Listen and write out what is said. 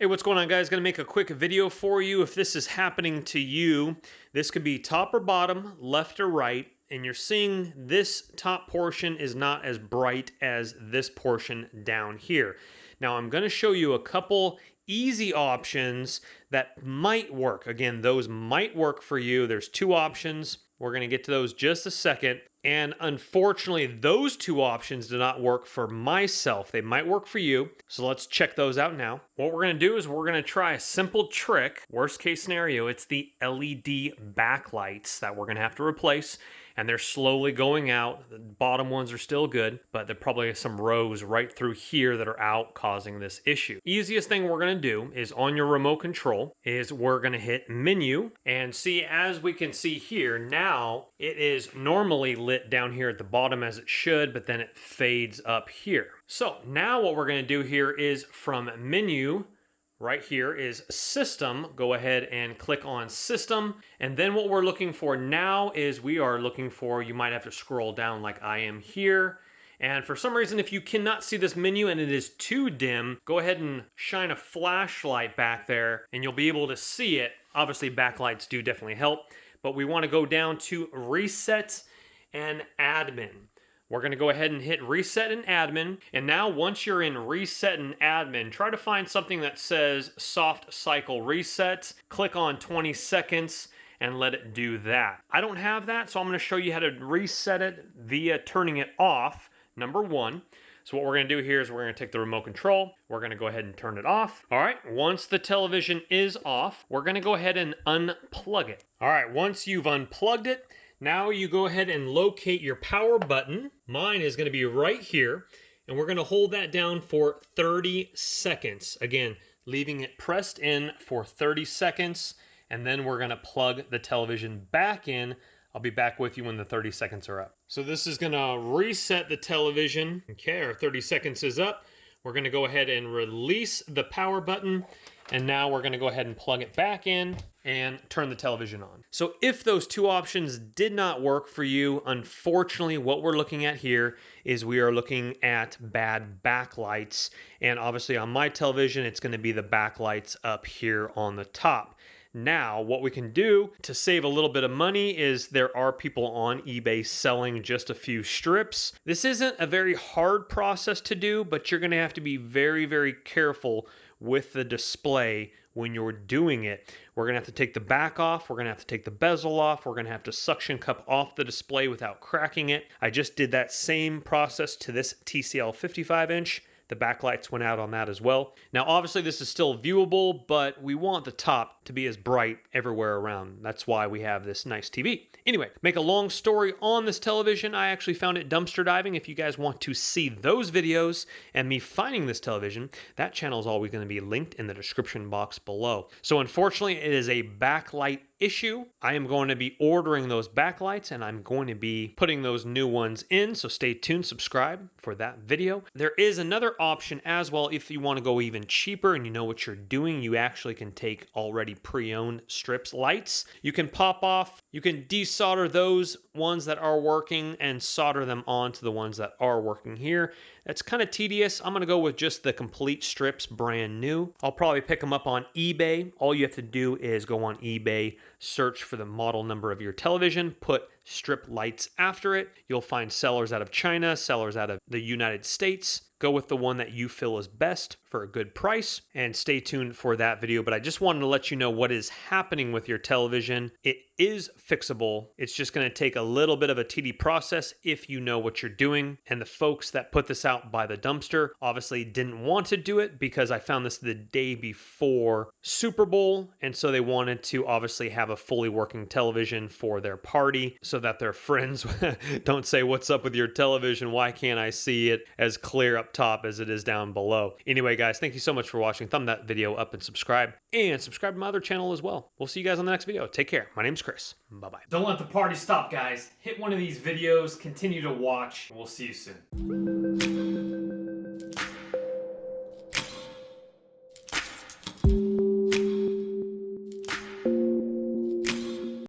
Hey, what's going on, guys? Gonna make a quick video for you. If this is happening to you, this could be top or bottom, left or right, and you're seeing this top portion is not as bright as this portion down here. Now, I'm gonna show you a couple easy options that might work. Again, those might work for you. There's two options. We're gonna get to those just a second. And unfortunately, those two options do not work for myself. They might work for you. So let's check those out now. What we're gonna do is we're gonna try a simple trick. Worst case scenario, it's the LED backlights that we're gonna have to replace. And they're slowly going out. The bottom ones are still good, but there probably are some rows right through here that are out causing this issue. Easiest thing we're gonna do is on your remote control is we're gonna hit menu and see, as we can see here, now it is normally lit down here at the bottom as it should, but then it fades up here. So now what we're gonna do here is from menu, right here is system. Go ahead and click on system. And then what we're looking for now is we are looking for, you might have to scroll down like I am here. And for some reason, if you cannot see this menu and it is too dim, go ahead and shine a flashlight back there and you'll be able to see it. Obviously, backlights do definitely help, but we want to go down to reset and admin. We're going to go ahead and hit reset and admin. And now once you're in reset and admin, try to find something that says soft cycle reset. Click on 20 seconds and let it do that. I don't have that, so I'm going to show you how to reset it via turning it off, number one. So what we're going to do here is we're going to take the remote control. We're going to go ahead and turn it off. All right, once the television is off, we're going to go ahead and unplug it. All right, once you've unplugged it, now you go ahead and locate your power button. Mine is going to be right here, and we're going to hold that down for 30 seconds. Again, leaving it pressed in for 30 seconds, and then we're going to plug the television back in. I'll be back with you when the 30 seconds are up. So this is going to reset the television. Okay, our 30 seconds is up. We're going to go ahead and release the power button, and now we're going to go ahead and plug it back in and turn the television on. So if those two options did not work for you, unfortunately, what we're looking at here is we are looking at bad backlights. And obviously on my television, it's going to be the backlights up here on the top. Now, what we can do to save a little bit of money is there are people on eBay selling just a few strips. This isn't a very hard process to do, but you're going to have to be very, very careful with the display when you're doing it. We're going to have to take the back off. We're going to have to take the bezel off. We're going to have to suction cup off the display without cracking it. I just did that same process to this TCL 55-inch. The backlights went out on that as well. Now, obviously, this is still viewable, but we want the top to be as bright everywhere around. That's why we have this nice TV. Anyway, make a long story on this television. I actually found it dumpster diving. If you guys want to see those videos and me finding this television, that channel is always going to be linked in the description box below. So unfortunately, it is a backlight issue. I am going to be ordering those backlights and I'm going to be putting those new ones in. So stay tuned, subscribe for that video. There is another option as well. If you want to go even cheaper and you know what you're doing, you actually can take already pre-owned strips lights. You can pop off, you can desolder those ones that are working and solder them onto the ones that are working here. That's kind of tedious. I'm going to go with just the complete strips, brand new. I'll probably pick them up on eBay. All you have to do is go on eBay, search for the model number of your television, put strip lights after it. You'll find sellers out of China, sellers out of the United States. Go with the one that you feel is best for a good price, and stay tuned for that video. But I just wanted to let you know what is happening with your television. It is fixable. It's just going to take a little bit of a tedious process if you know what you're doing. And the folks that put this out by the dumpster obviously didn't want to do it because I found this the day before Super Bowl. And so they wanted to obviously have a fully working television for their party so that their friends don't say, "What's up with your television? Why can't I see it as clear up top as it is down below?" Anyway, guys, thank you so much for watching. Thumb that video up and subscribe to my other channel as well. We'll see you guys on the next video. Take care. My name's Chris. Bye-bye. Don't let the party stop, guys. Hit one of these videos, continue to watch, and we'll see you soon.